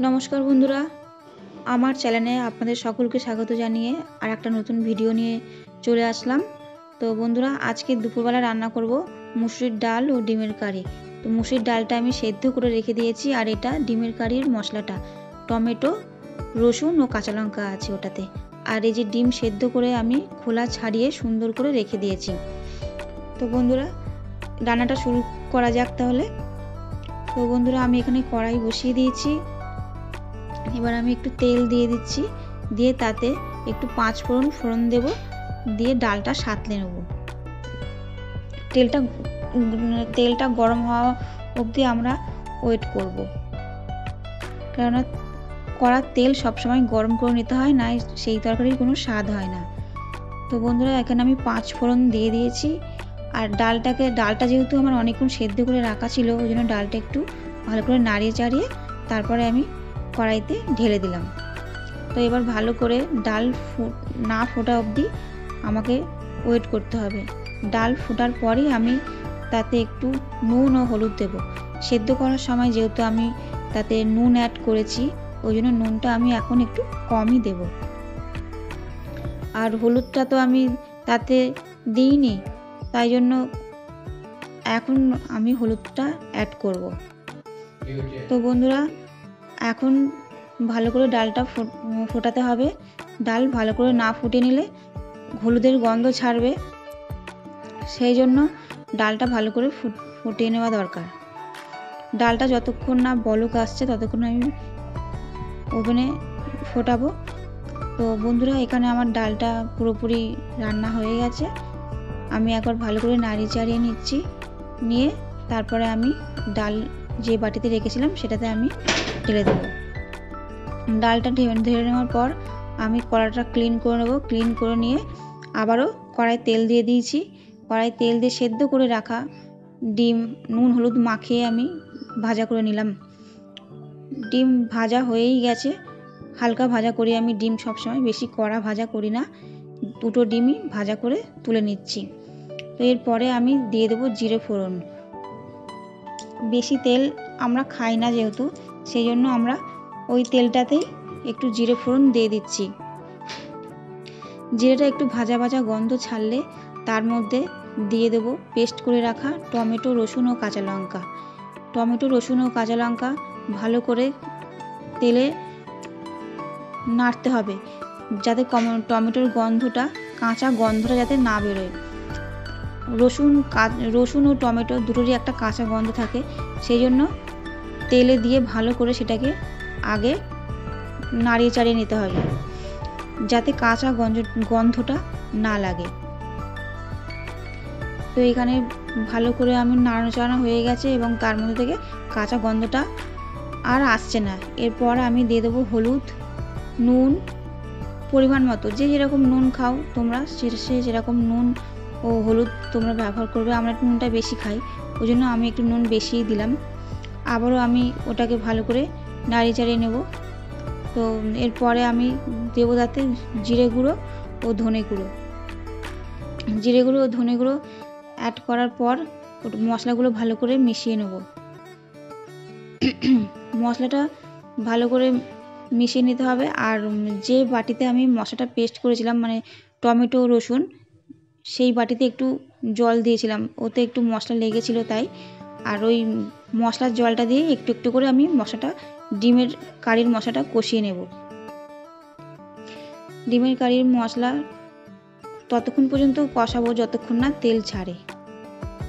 নমস্কার বন্ধুরা, আমার চ্যানেলে আপনাদের সকলকে স্বাগত জানিয়ে আর একটা নতুন ভিডিও নিয়ে চলে আসলাম। তো বন্ধুরা, আজকে দুপুরবেলা রান্না করব মুসুরির ডাল ও ডিমের কারি। তো মুসুরির ডালটা আমি সেদ্ধ করে রেখে দিয়েছি, আর এটা ডিমের কারির মশলাটা টমেটো, রসুন ও কাঁচা লঙ্কা আছে ওটাতে। আর এই যে ডিম সেদ্ধ করে আমি খোলা ছাড়িয়ে সুন্দর করে রেখে দিয়েছি। তো বন্ধুরা, রান্নাটা শুরু করা যাক তাহলে। তো বন্ধুরা, আমি এখানে কড়াই বসিয়ে দিয়েছি। এবার আমি একটু তেল দিয়ে দিচ্ছি, দিয়ে তাতে একটু 5 ফোড়ন দেব, দিয়ে ডালটা সাঁতলে নেব। তেলটা গরম হওয়া অবধি আমরা ওয়েট করব, কেননা কড়ার তেল সবসময় গরম করে নিতে হয়, না সেই তরকারির কোনো স্বাদ হয় না। তো বন্ধুরা, এখানে আমি 5 ফোড়ন দিয়ে দিয়েছি। আর ডালটা যেহেতু আমার অনেকক্ষণ সেদ্ধ করে রাখা ছিল, ওই জন্য ডালটা একটু ভালো করে নাড়িয়ে চাড়িয়ে তারপরে আমি কড়াইতে ঢেলে দিলাম। তো এবার ভালো করে ডাল না ফোটা অবধি আমাকে ওয়েট করতে হবে। ডাল ফোটার পরই আমি তাতে একটু নুন ও হলুদ দেব। সেদ্ধ করার সময় যেহেতু আমি তাতে নুন অ্যাড করেছি, ওই জন্য নুনটা আমি এখন একটু কমই দেব। আর হলুদটা তো আমি তাতে দিইনি, তাই জন্য এখন আমি হলুদটা অ্যাড করব। তো বন্ধুরা, এখন ভালো করে ডালটা ফোটাতে হবে। ডাল ভালো করে না ফুটে নিলে হলুদের গন্ধ ছাড়বে, সেই জন্য ডালটা ভালো করে ফুটিয়ে নেওয়া দরকার। ডালটা যতক্ষণ না বলক আসছে ততক্ষণ আমি ওভেনে ফোটাবো। তো বন্ধুরা, এখানে আমার ডালটা পুরোপুরি রান্না হয়ে গেছে। আমি একবার ভালো করে নাড়িয়ে চাড়িয়ে নিচ্ছি, নিয়ে তারপরে আমি ডাল যে বাটিতে রেখেছিলাম সেটাতে আমি ঢেলে দেবো। ডালটা ঢেলে নেওয়ার পর আমি কড়াইটা ক্লিন করে নেব। ক্লিন করে নিয়ে আবারও কড়াই তেল দিয়ে দিয়েছি। কড়াই তেল দিয়ে সেদ্ধ করে রাখা ডিম নুন হলুদ মাখিয়ে আমি ভাজা করে নিলাম। ডিম ভাজা হয়েই গেছে, হালকা ভাজা করি আমি ডিম সবসময়, বেশি কড়া ভাজা করি না। দুটো ডিমই ভাজা করে তুলে নিচ্ছি। তো এরপরে আমি দিয়ে দেবো জিরে ফোড়ন। বেশি তেল আমরা খাই না যেহেতু, সেই জন্য আমরা ওই তেলটাতেই একটু জিরে ফোড়ন দিয়ে দিচ্ছি। জিরেটা একটু ভাজা ভাজা গন্ধ ছাড়লে তার মধ্যে দিয়ে দেবো পেস্ট করে রাখা টমেটো, রসুন ও কাঁচা লঙ্কা। টমেটো, রসুন ও কাঁচা লঙ্কা ভালো করে তেলে নাড়তে হবে, যাতে টমেটোর গন্ধটা, কাঁচা গন্ধটা যাতে না বেরোয়। রসুন ও টমেটো দুটোরই একটা কাঁচা গন্ধ থাকে, সেই জন্য তেলে দিয়ে ভালো করে সেটাকে আগে নাড়িয়ে চাড়িয়ে নিতে হবে, যাতে কাঁচা গন্ধটা না লাগে। তো এখানে ভালো করে আমি নাড়ানো চাড়ানো হয়ে গেছে এবং তার মধ্যে থেকে কাঁচা গন্ধটা আর আসছে না। এরপর আমি দিয়ে দেবো হলুদ, নুন পরিমাণ মতো। যে যেরকম নুন খাও তোমরা, সেরকম নুন ও হলুদ তোমরা ব্যবহার করবে। আমরা নুনটা বেশি খাই, ওই জন্য আমি একটু নুন বেশিই দিলাম। আবারও আমি ওটাকে ভালো করে নাড়িয়ে চাড়িয়ে নেব। তো এরপরে আমি দেবো তাতে জিরে গুঁড়ো ও ধনে গুঁড়ো। জিরে গুঁড়ো ও ধনে গুঁড়ো অ্যাড করার পর মশলাগুলো ভালো করে মিশিয়ে নেব। মশলাটা ভালো করে মিশিয়ে নিতে হবে। আর যে বাটিতে আমি মশলাটা পেস্ট করেছিলাম, মানে টমেটো রসুন, সেই বাটিতে একটু জল দিয়েছিলাম, ওতে একটু মশলা লেগেছিল তাই। আর ওই মশলার জলটা দিয়ে একটু একটু করে আমি ডিমের কারির মশলাটা কষিয়ে নেব। ডিমের কারির মশলা ততক্ষণ পর্যন্ত কষাবো যতক্ষণ না তেল ছাড়ে।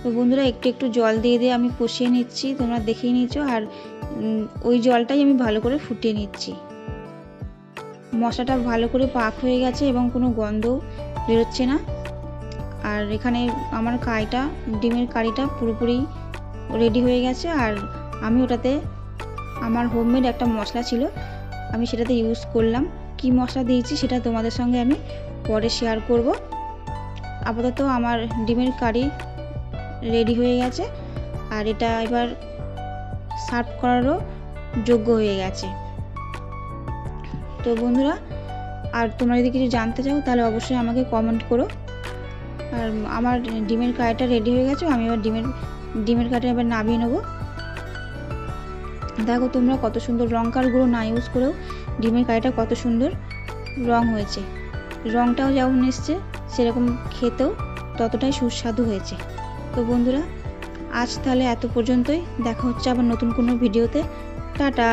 তো বন্ধুরা, একটু একটু জল দিয়ে দিয়ে আমি কষিয়ে নিচ্ছি, তোমরা দেখেই নিচ্ছো। আর ওই জলটাই আমি ভালো করে ফুটিয়ে নিচ্ছি। মশলাটা ভালো করে পাক হয়ে গেছে এবং কোনো গন্ধ বেরোচ্ছে না। আর এখানে আমার ডিমের কারিটা পুরোপুরি রেডি হয়ে গেছে। আর আমি ওটাতে আমার হোমমেড একটা মশলা ছিল, আমি সেটাতে ইউজ করলাম। কি মশলা দিয়েছি সেটা তোমাদের সঙ্গে আমি পরে শেয়ার করব। আপাতত আমার ডিমের কারি রেডি হয়ে গেছে, আর এটা এবার সার্ভ করারও যোগ্য হয়ে গেছে। তো বন্ধুরা, আর তোমরা যদি কিছু জানতে চাও তাহলে অবশ্যই আমাকে কমেন্ট করো। আর আমার ডিমের কারিটা রেডি হয়ে গেছে, আমি এবার ডিমের কারিটা এবার নামিয়ে নেবো। দেখো তোমরা কত সুন্দর লঙ্কার গুঁড়ো না ইউজ করেও ডিমের কারিটা কত সুন্দর রং হয়েছে, রংটাও যেমন এসছে সেরকম খেতেও ততটাই সুস্বাদু হয়েছে। তো বন্ধুরা আজ তাহলে এত পর্যন্তই, দেখা হচ্ছে আবার নতুন কোনো ভিডিওতে। টাটা।